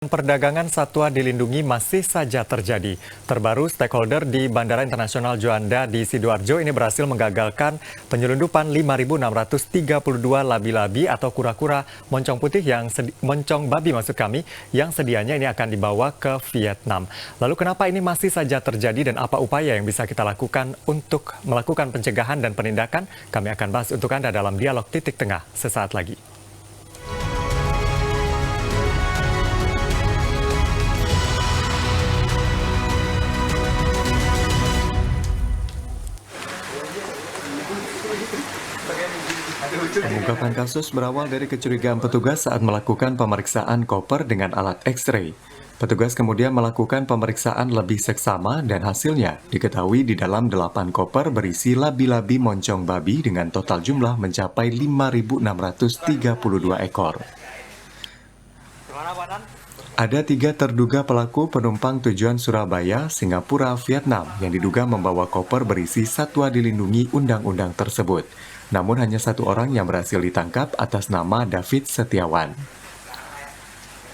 Perdagangan satwa dilindungi masih saja terjadi. Terbaru, stakeholder di Bandara Internasional Juanda di Sidoarjo ini berhasil menggagalkan penyelundupan 5.632 labi-labi atau kura-kura moncong putih moncong babi yang sedianya ini akan dibawa ke Vietnam. Lalu kenapa ini masih saja terjadi dan apa upaya yang bisa kita lakukan untuk melakukan pencegahan dan penindakan? Kami akan bahas untuk Anda dalam Dialog Titik Tengah sesaat lagi. Pengungkapan kasus berawal dari kecurigaan petugas saat melakukan pemeriksaan koper dengan alat X-ray. Petugas kemudian melakukan pemeriksaan lebih seksama dan hasilnya diketahui di dalam 8 koper berisi labi-labi moncong babi dengan total jumlah mencapai 5.632 ekor. Ada 3 terduga pelaku penumpang tujuan Surabaya, Singapura, Vietnam yang diduga membawa koper berisi satwa dilindungi undang-undang tersebut. Namun hanya 1 orang yang berhasil ditangkap atas nama David Setiawan.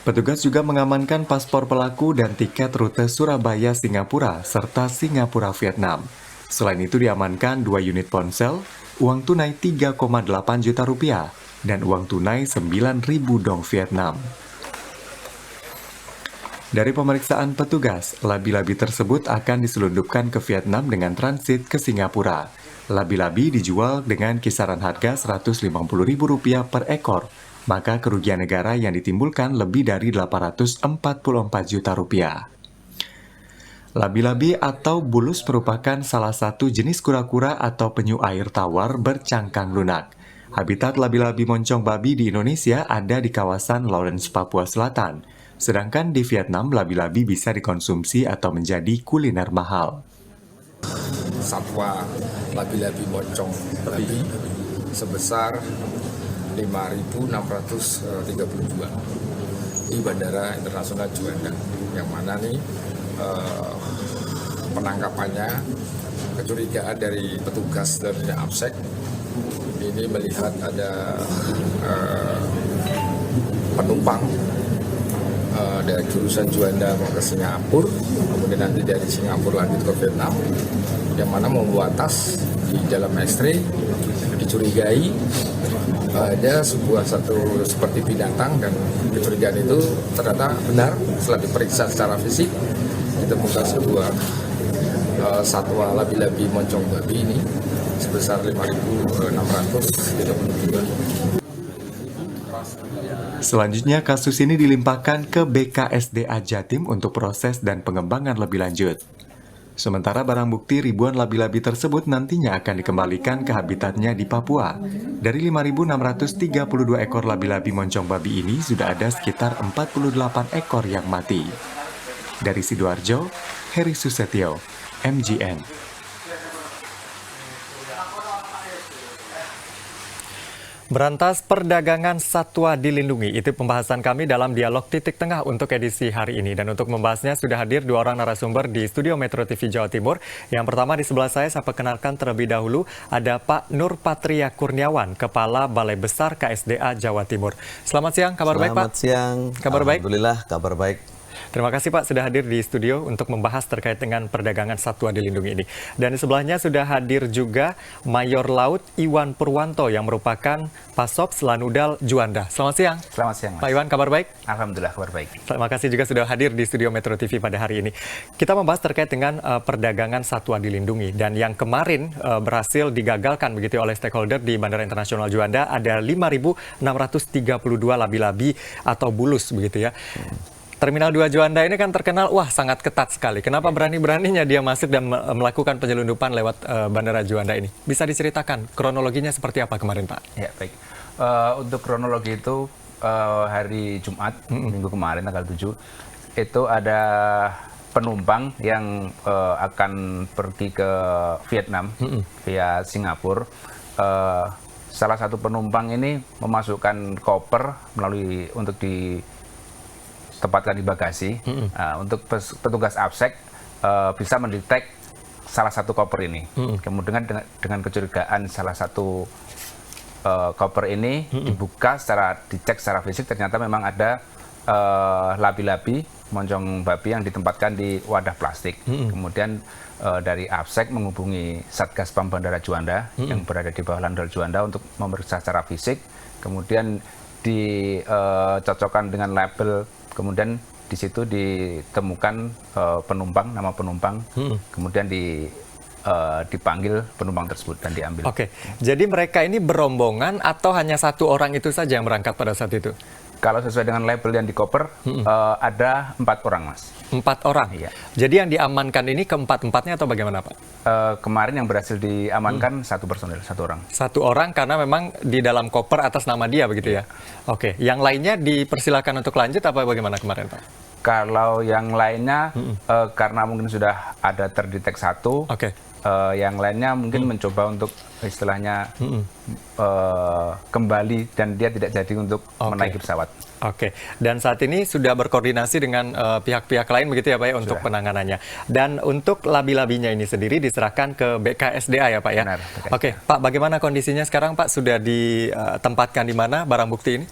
Petugas juga mengamankan paspor pelaku dan tiket rute Surabaya-Singapura serta Singapura-Vietnam. Selain itu diamankan 2 unit ponsel, uang tunai 3,8 juta rupiah, dan uang tunai 9.000 dong Vietnam. Dari pemeriksaan petugas, labi-labi tersebut akan diselundupkan ke Vietnam dengan transit ke Singapura. Labi-labi dijual dengan kisaran harga Rp150.000 per ekor, maka kerugian negara yang ditimbulkan lebih dari Rp844 juta. Labi-labi atau bulus merupakan salah satu jenis kura-kura atau penyu air tawar bercangkang lunak. Habitat labi-labi moncong babi di Indonesia ada di kawasan Lawrence, Papua Selatan. Sedangkan di Vietnam, labi-labi bisa dikonsumsi atau menjadi kuliner mahal. Satwa labi-labi moncong babi sebesar 5.632 di Bandara Internasional Juanda, yang mana nih penangkapannya kecurigaan dari petugas dari APSEC ini melihat ada penumpang dari jurusan Juanda mau ke Singapura, kemudian nanti dari Singapura lanjut ke Vietnam, yang mana membawa tas di dalam X-ray dicurigai ada satu seperti binatang, dan kecurigaan itu ternyata benar. Setelah diperiksa secara fisik ditemukan sebuah satwa labi-labi moncong babi ini sebesar 5.632. Selanjutnya, kasus ini dilimpahkan ke BKSDA Jatim untuk proses dan pengembangan lebih lanjut. Sementara barang bukti ribuan labi-labi tersebut nantinya akan dikembalikan ke habitatnya di Papua. Dari 5.632 ekor labi-labi moncong babi ini, sudah ada sekitar 48 ekor yang mati. Dari Sidoarjo, Heri Susetio, MGN. Berantas perdagangan satwa dilindungi, itu pembahasan kami dalam Dialog Titik Tengah untuk edisi hari ini. Dan untuk membahasnya sudah hadir 2 orang narasumber di studio Metro TV Jawa Timur. Yang pertama di sebelah saya perkenalkan terlebih dahulu ada Pak Nur Patria Kurniawan, Kepala Balai Besar KSDA Jawa Timur. Selamat siang, kabar baik Pak? Selamat siang, kabar baik? Alhamdulillah, kabar baik. Terima kasih Pak sudah hadir di studio untuk membahas terkait dengan perdagangan satwa dilindungi ini. Dan di sebelahnya sudah hadir juga Mayor Laut Iwan Purwanto yang merupakan Pasops Lanudal Juanda. Selamat siang. Selamat siang, Mas. Pak Iwan, kabar baik? Alhamdulillah, kabar baik. Terima kasih juga sudah hadir di studio Metro TV pada hari ini. Kita membahas terkait dengan perdagangan satwa dilindungi. Dan yang kemarin berhasil digagalkan begitu oleh stakeholder di Bandara Internasional Juanda ada 5.632 labi-labi atau bulus begitu ya. Terminal 2 Juanda ini kan terkenal, sangat ketat sekali. Kenapa berani-beraninya dia masuk dan melakukan penyelundupan lewat Bandara Juanda ini? Bisa diceritakan kronologinya seperti apa kemarin, Pak? Ya, baik. Untuk kronologi itu, hari Jumat, minggu kemarin, tanggal 7, itu ada penumpang yang akan pergi ke Vietnam via Singapura. Salah satu penumpang ini memasukkan koper untuk ditempatkan di bagasi. Untuk petugas APSEC bisa mendetek salah satu koper ini. Kemudian dengan kecurigaan salah satu koper ini dibuka dicek secara fisik, ternyata memang ada labi-labi, moncong babi yang ditempatkan di wadah plastik. Kemudian dari APSEC menghubungi Satgas PAM Bandara Juanda yang berada di bawah Landaul Juanda untuk memeriksa secara fisik, kemudian dicocokkan dengan label, kemudian di situ ditemukan penumpang, nama penumpang, kemudian dipanggil penumpang tersebut dan diambil. Oke, jadi mereka ini berombongan atau hanya satu orang itu saja yang berangkat pada saat itu? Kalau sesuai dengan label yang di koper, ada 4 orang, Mas. 4 orang? Iya. Jadi yang diamankan ini keempat-empatnya atau bagaimana, Pak? Kemarin yang berhasil diamankan 1 personil, 1 orang. 1 orang karena memang di dalam koper atas nama dia begitu ya? Oke, yang lainnya dipersilakan untuk lanjut apa bagaimana kemarin, Pak? Kalau yang lainnya, karena mungkin sudah ada terdetek 1, yang lainnya mungkin mencoba untuk istilahnya kembali dan dia tidak jadi untuk menaiki pesawat. Oke, dan saat ini sudah berkoordinasi dengan pihak-pihak lain begitu ya Pak ya untuk penanganannya. Dan untuk labi-labinya ini sendiri diserahkan ke BKSDA ya Pak ya? Benar. Oke, Pak bagaimana kondisinya sekarang Pak? Sudah ditempatkan di mana barang bukti ini?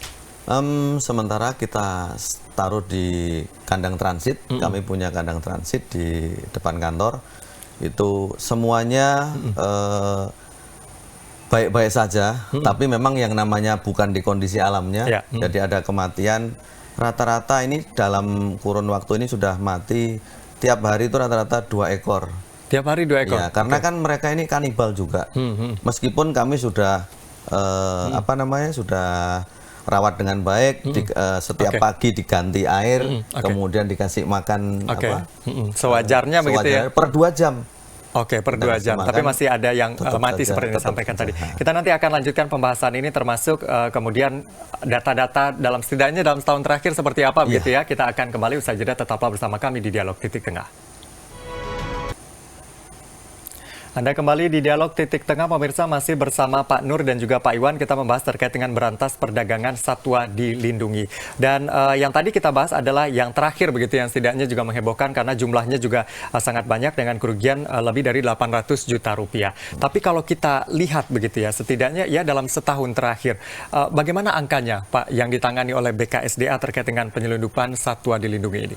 Sementara kita taruh di kandang transit, kami punya kandang transit di depan kantor. Itu semuanya baik-baik saja, tapi memang yang namanya bukan di kondisi alamnya, jadi ada kematian. Rata-rata ini dalam kurun waktu ini sudah mati, tiap hari itu rata-rata 2 ekor. Tiap hari 2 ekor? Ya, karena kan mereka ini kanibal juga. Meskipun kami sudah, sudah rawat dengan baik, setiap pagi diganti air, kemudian dikasih makan sewajarnya begitu ya? Per 2 jam. Oke, per 2 jam. Tapi masih ada yang mati seperti yang disampaikan tadi. Kita nanti akan lanjutkan pembahasan ini termasuk kemudian data-data setidaknya dalam setahun terakhir seperti apa begitu ya. Kita akan kembali usai jeda, tetaplah bersama kami di Dialog Titik Tengah. Anda kembali di Dialog Titik Tengah, pemirsa, masih bersama Pak Nur dan juga Pak Iwan. Kita membahas terkait dengan berantas perdagangan satwa dilindungi. Dan yang tadi kita bahas adalah yang terakhir begitu, yang setidaknya juga menghebohkan karena jumlahnya juga sangat banyak dengan kerugian lebih dari 800 juta rupiah. Tapi kalau kita lihat begitu ya, setidaknya ya dalam setahun terakhir, bagaimana angkanya Pak yang ditangani oleh BKSDA terkait dengan penyelundupan satwa dilindungi ini?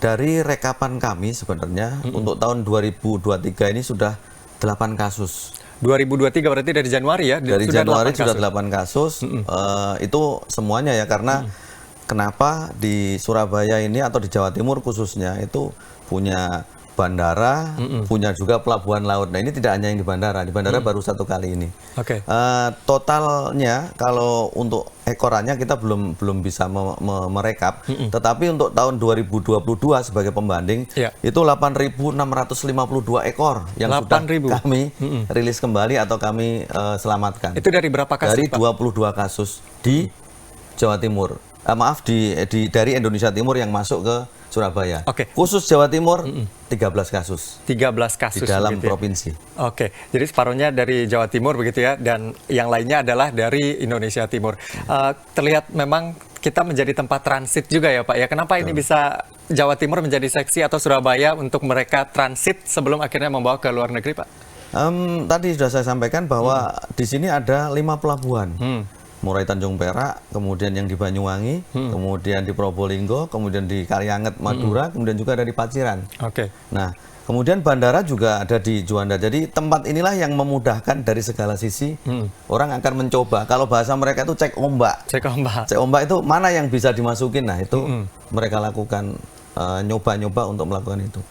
Dari rekapan kami sebenarnya untuk tahun 2023 ini sudah 8 kasus. 2023 berarti dari Januari ya? Dari Januari sudah 8 kasus. Itu semuanya ya, karena kenapa di Surabaya ini atau di Jawa Timur khususnya itu punya bandara, punya juga pelabuhan laut. Nah ini tidak hanya yang di bandara baru 1 kali ini. Totalnya kalau untuk ekorannya kita belum bisa merekap, tetapi untuk tahun 2022 sebagai pembanding itu 8.652 ekor yang sudah kami rilis kembali atau kami selamatkan. Itu dari berapa kasus? Dari 22 kasus di Jawa Timur. Dari Indonesia Timur yang masuk ke Surabaya. Khusus Jawa Timur 13 kasus. 13 kasus di dalam begitu ya? provinsi. Jadi separuhnya dari Jawa Timur begitu ya, dan yang lainnya adalah dari Indonesia Timur. Terlihat memang kita menjadi tempat transit juga ya Pak ya. Kenapa ini bisa Jawa Timur menjadi seksi atau Surabaya untuk mereka transit sebelum akhirnya membawa ke luar negeri Pak? Tadi sudah saya sampaikan bahwa di sini ada 5 pelabuhan. Mulai Tanjung Perak, kemudian yang di Banyuwangi, kemudian di Probolinggo, kemudian di Kalianget, Madura, kemudian juga ada di Paciran. Nah, kemudian bandara juga ada di Juanda. Jadi tempat inilah yang memudahkan dari segala sisi. Orang akan mencoba. Kalau bahasa mereka itu cek ombak. Cek ombak itu mana yang bisa dimasukin. Nah, itu mereka lakukan. Nyoba-nyoba untuk melakukan itu.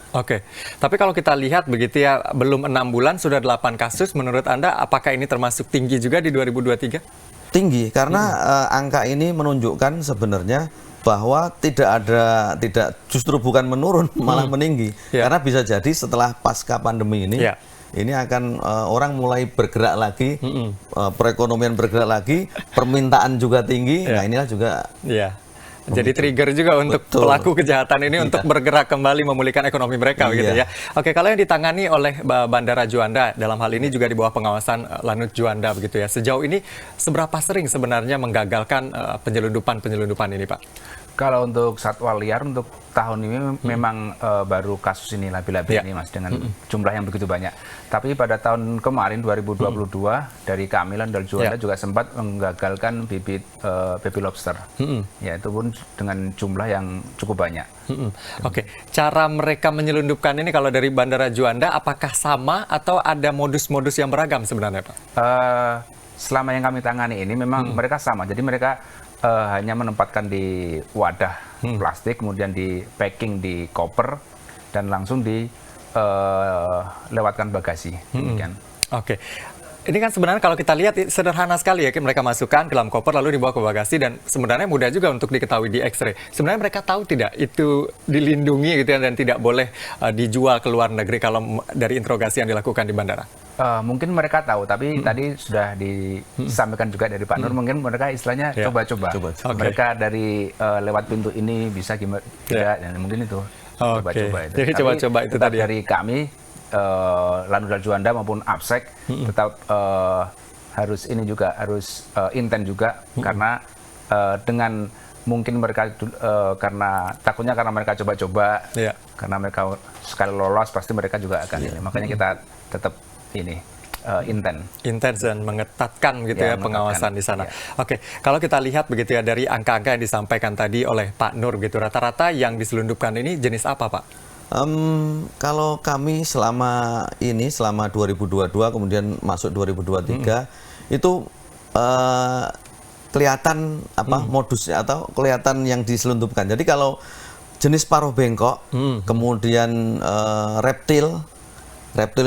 Tapi kalau kita lihat begitu ya, belum 6 bulan sudah 8 kasus. Menurut Anda, apakah ini termasuk tinggi juga di 2023? Tinggi, karena angka ini menunjukkan sebenarnya bahwa justru bukan menurun, malah meninggi. Karena bisa jadi setelah pasca pandemi ini akan orang mulai bergerak lagi, perekonomian bergerak lagi, permintaan juga tinggi. Nah inilah juga jadi trigger juga untuk pelaku kejahatan ini untuk bergerak kembali memulihkan ekonomi mereka gitu ya. Kalau yang ditangani oleh Bandara Juanda dalam hal ini juga di bawah pengawasan Lanut Juanda begitu ya. Sejauh ini seberapa sering sebenarnya menggagalkan penyelundupan ini Pak? Kalau untuk satwa liar untuk tahun ini memang baru kasus ini labi-labi ini Mas dengan jumlah yang begitu banyak. Tapi pada tahun kemarin 2022 dari kami Landal Juanda juga sempat menggagalkan bibit baby lobster. Ya itu pun dengan jumlah yang cukup banyak. Oke, cara mereka menyelundupkan ini kalau dari Bandara Juanda apakah sama atau ada modus-modus yang beragam sebenarnya Pak? Selama yang kami tangani ini memang mereka sama. Jadi mereka hanya menempatkan di wadah plastik, kemudian di packing di koper dan langsung dilewatkan bagasi. Oke. Ini kan sebenarnya kalau kita lihat sederhana sekali ya, mereka masukkan ke dalam koper lalu dibawa ke bagasi dan sebenarnya mudah juga untuk diketahui di X-ray. Sebenarnya mereka tahu tidak itu dilindungi gitu ya, dan tidak boleh dijual ke luar negeri kalau dari interogasi yang dilakukan di bandara? Mungkin mereka tahu, tapi tadi sudah disampaikan juga dari Pak Nur, mungkin mereka istilahnya coba-coba. Mereka dari lewat pintu ini bisa gimana, dan mungkin itu coba-coba itu. Jadi coba-coba itu tadi dari kami, Landal Juanda maupun APSEC tetap harus ini juga harus intent juga karena dengan mungkin mereka karena takutnya karena mereka coba-coba, karena mereka sekali lolos pasti mereka juga akan ini. Makanya kita tetap ini intens dan mengetatkan gitu ya pengawasan di sana. Oke, kalau kita lihat begitu ya dari angka-angka yang disampaikan tadi oleh Pak Nur gitu, rata-rata yang diselundupkan ini jenis apa Pak? Kalau kami selama 2022 kemudian masuk 2023 itu kelihatan modusnya atau kelihatan yang diselundupkan. Jadi kalau jenis paruh bengkok, kemudian reptil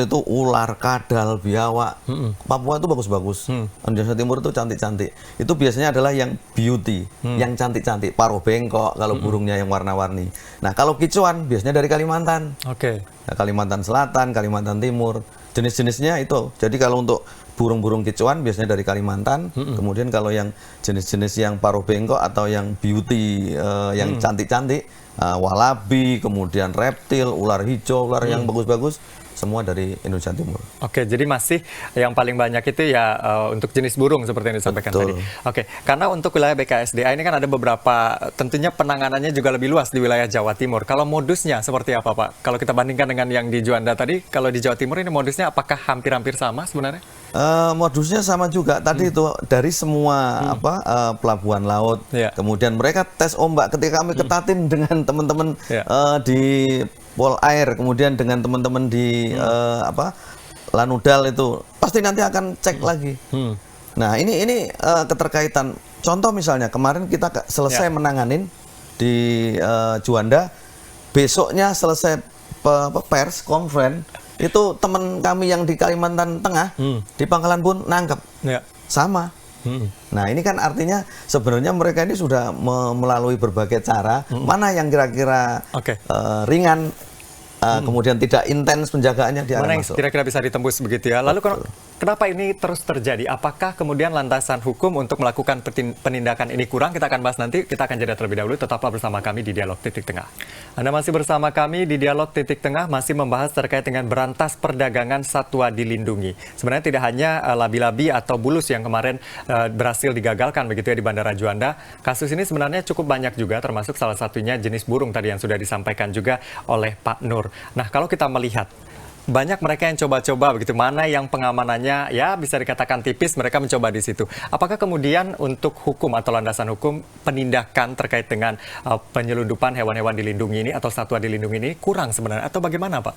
itu ular, kadal, biawak. Papua itu bagus-bagus. Indonesia Timur itu cantik-cantik. Itu biasanya adalah yang beauty, yang cantik-cantik. Paruh bengkok kalau burungnya yang warna-warni. Nah, kalau kicuan biasanya dari Kalimantan. Nah, Kalimantan Selatan, Kalimantan Timur. Jenis-jenisnya itu. Jadi kalau untuk burung-burung kicuan biasanya dari Kalimantan. Kemudian kalau yang jenis-jenis yang paruh bengkok atau yang beauty yang cantik-cantik, walabi, kemudian reptil, ular hijau, ular yang bagus-bagus, semua dari Indonesia Timur. Oke, jadi masih yang paling banyak itu ya untuk jenis burung seperti yang disampaikan tadi. Oke, karena untuk wilayah BKSDA ini kan ada beberapa, tentunya penanganannya juga lebih luas di wilayah Jawa Timur. Kalau modusnya seperti apa Pak? Kalau kita bandingkan dengan yang di Juanda tadi, kalau di Jawa Timur ini modusnya apakah hampir-hampir sama sebenarnya? Modusnya sama juga. Tadi itu dari semua pelabuhan laut. Kemudian mereka tes ombak. Ketika kami ketatin dengan teman-teman di Pol Air, kemudian dengan teman-teman di Lanudal itu pasti nanti akan cek lagi. Nah ini keterkaitan. Contoh misalnya kemarin kita selesai menanganin di Juanda, besoknya selesai pers conference itu teman kami yang di Kalimantan Tengah di Pangkalan Bun nangkep sama. Nah ini kan artinya sebenarnya mereka ini sudah melalui berbagai cara, mana yang kira-kira ringan, kemudian tidak intens penjagaannya dia mana yang masuk. Kira-kira bisa ditembus begitu ya. Lalu kenapa ini terus terjadi? Apakah kemudian landasan hukum untuk melakukan penindakan ini kurang? Kita akan bahas nanti, kita akan jeda terlebih dahulu. Tetaplah bersama kami di Dialog Titik Tengah. Anda masih bersama kami di Dialog Titik Tengah, masih membahas terkait dengan berantas perdagangan satwa dilindungi. Sebenarnya tidak hanya labi-labi atau bulus yang kemarin berhasil digagalkan begitu ya di Bandara Juanda. Kasus ini sebenarnya cukup banyak juga, termasuk salah satunya jenis burung tadi yang sudah disampaikan juga oleh Pak Nur. Nah, kalau kita melihat banyak mereka yang coba-coba begitu, mana yang pengamanannya ya bisa dikatakan tipis, mereka mencoba di situ. Apakah kemudian untuk hukum atau landasan hukum penindakan terkait dengan penyelundupan hewan-hewan dilindungi ini atau satwa dilindungi ini kurang sebenarnya atau bagaimana Pak?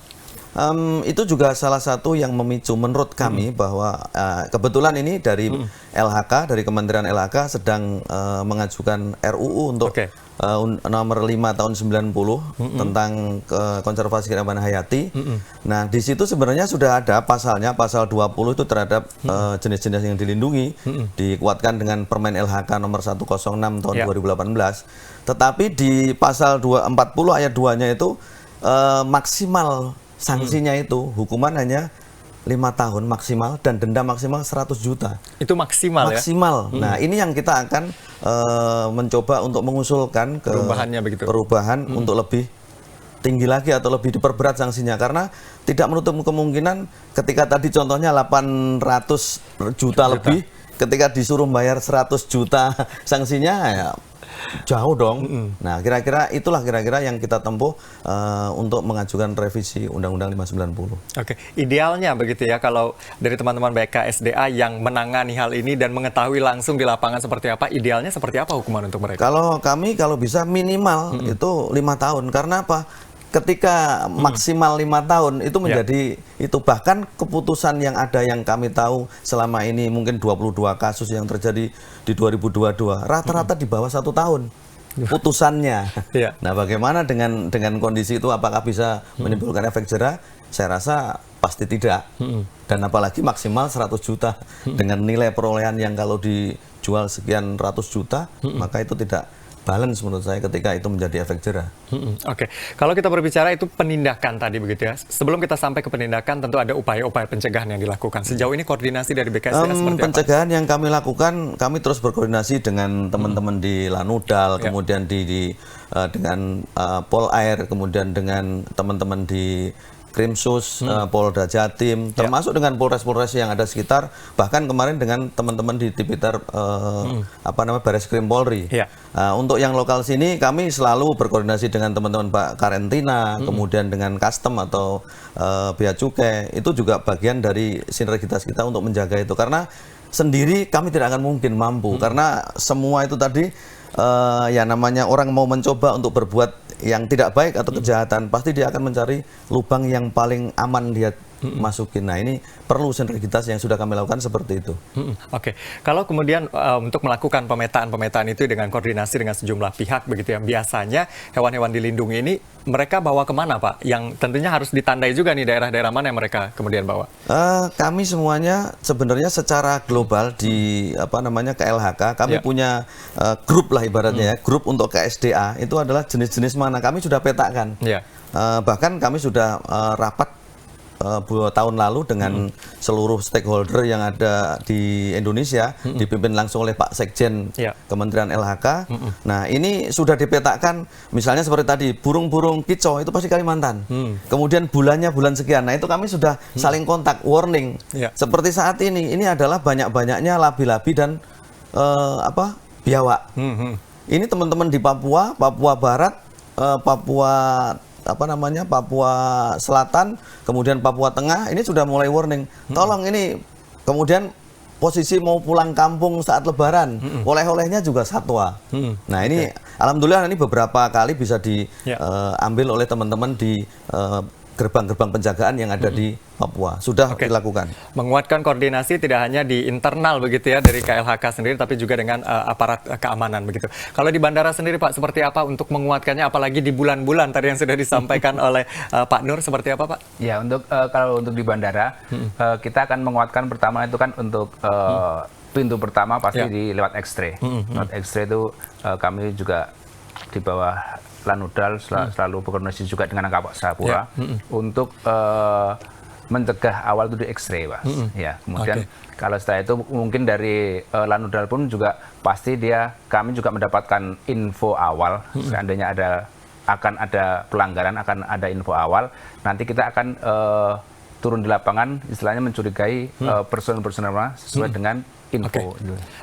Itu juga salah satu yang memicu menurut kami bahwa kebetulan ini dari LHK, dari Kementerian LHK sedang mengajukan RUU untuk nomor 5 tahun 90 tentang konservasi keramanan hayati. Nah, di situ sebenarnya sudah ada pasalnya, pasal 20 itu terhadap jenis-jenis yang dilindungi, dikuatkan dengan Permen LHK nomor 106 tahun 2018. Tetapi di pasal 240 ayat 2-nya itu maksimal sanksinya itu hukuman hanya 5 tahun maksimal dan denda maksimal 100 juta. Itu maksimal ya? Maksimal. Nah, ini yang kita akan mencoba untuk mengusulkan ke perubahan untuk lebih tinggi lagi atau lebih diperberat sanksinya, karena tidak menutup kemungkinan ketika tadi contohnya 800 juta lebih, ketika disuruh bayar 100 juta sanksinya ya jauh dong. Nah, kira-kira itulah kira-kira yang kita tempuh untuk mengajukan revisi Undang-Undang 590. Oke, idealnya begitu ya kalau dari teman-teman BKSDA yang menangani hal ini dan mengetahui langsung di lapangan seperti apa, idealnya seperti apa hukuman untuk mereka? Kalau kami kalau bisa minimal itu 5 tahun. Karena apa? Ketika maksimal 5 tahun itu menjadi itu, bahkan keputusan yang ada yang kami tahu selama ini mungkin 22 kasus yang terjadi di 2022 rata-rata di bawah 1 tahun putusannya. Iya. Nah, bagaimana dengan kondisi itu, apakah bisa menimbulkan efek jera? Saya rasa pasti tidak. Dan apalagi maksimal 100 juta dengan nilai perolehan yang kalau dijual sekian ratus juta, maka itu tidak balance menurut saya ketika itu menjadi efek jera. Oke, kalau kita berbicara itu penindakan tadi begitu ya. Sebelum kita sampai ke penindakan, tentu ada upaya-upaya pencegahan yang dilakukan. Sejauh ini koordinasi dari BKSDA seperti apa? Pencegahan yang kami lakukan, kami terus berkoordinasi dengan teman-teman di Lanudal, kemudian dengan Polair, kemudian dengan teman-teman di Krimsus, Polda Jatim, termasuk dengan Polres-Polres yang ada sekitar, bahkan kemarin dengan teman-teman di Tipiter Baris Krim Polri. Untuk yang lokal sini kami selalu berkoordinasi dengan teman-teman Pak Karantina, kemudian dengan Custom atau Bea Cukai. Itu juga bagian dari sinergitas kita untuk menjaga itu, karena sendiri kami tidak akan mungkin mampu, karena semua itu tadi ya namanya orang mau mencoba untuk berbuat yang tidak baik atau kejahatan, pasti dia akan mencari lubang yang paling aman dia masukin. Nah, ini perlu sinergitas yang sudah kami lakukan seperti itu. Oke, kalau kemudian untuk melakukan pemetaan itu dengan koordinasi dengan sejumlah pihak begitu ya, biasanya hewan-hewan dilindungi ini mereka bawa kemana Pak? Yang tentunya harus ditandai juga nih daerah-daerah mana yang mereka kemudian bawa? Kami semuanya sebenarnya secara global di KLHK kami punya grup lah ibaratnya ya, grup untuk KSDA itu adalah jenis-jenis mana kami sudah petakan. Bahkan kami sudah rapat 2 tahun lalu dengan seluruh stakeholder yang ada di Indonesia, dipimpin langsung oleh Pak Sekjen Kementerian LHK. Nah, ini sudah dipetakan, misalnya seperti tadi, burung-burung kicau itu pasti Kalimantan. Kemudian bulannya bulan sekian. Nah, itu kami sudah saling kontak, warning. Seperti saat ini adalah banyak-banyaknya labi-labi dan biawak. Ini teman-teman di Papua, Papua Barat, Papua Selatan, kemudian Papua Tengah, ini sudah mulai warning. Tolong ini, kemudian posisi mau pulang kampung saat Lebaran, oleh-olehnya juga satwa. Nah, ini alhamdulillah ini beberapa kali bisa diambil oleh teman-teman di gerbang-gerbang penjagaan yang ada di Papua. Sudah dilakukan. Menguatkan koordinasi tidak hanya di internal begitu ya dari KLHK sendiri, tapi juga dengan aparat keamanan begitu. Kalau di bandara sendiri Pak, seperti apa untuk menguatkannya, apalagi di bulan-bulan tadi yang sudah disampaikan oleh Pak Nur, seperti apa Pak? Ya, kalau untuk di bandara, kita akan menguatkan pertama itu kan untuk pintu pertama pasti di lewat X-ray. Lewat X-ray itu kami juga di bawah Lanudal selalu berkoordinasi juga dengan Kapolres Sapura untuk mencegah awal itu di X-ray, Pak. Ya, kemudian kalau setelah itu mungkin dari Lanudal pun juga pasti kami juga mendapatkan info awal seandainya akan ada pelanggaran, akan ada info awal. Nanti kita akan turun di lapangan, istilahnya mencurigai personel-personel sesuai dengan info.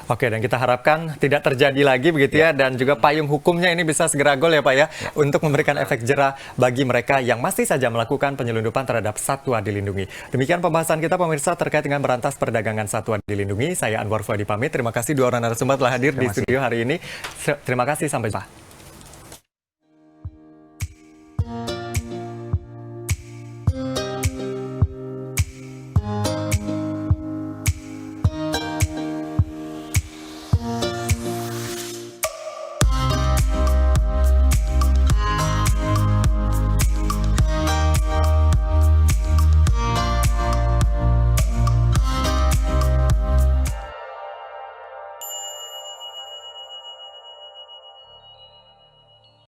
Oke, dan kita harapkan tidak terjadi lagi begitu ya, dan juga payung hukumnya ini bisa segera gol ya Pak ya, untuk memberikan efek jera bagi mereka yang masih saja melakukan penyelundupan terhadap satwa dilindungi. Demikian pembahasan kita pemirsa terkait dengan berantas perdagangan satwa dilindungi. Saya Anwar Fuadi pamit. Terima kasih dua orang narasumber telah hadir di studio hari ini. Terima kasih, sampai jumpa.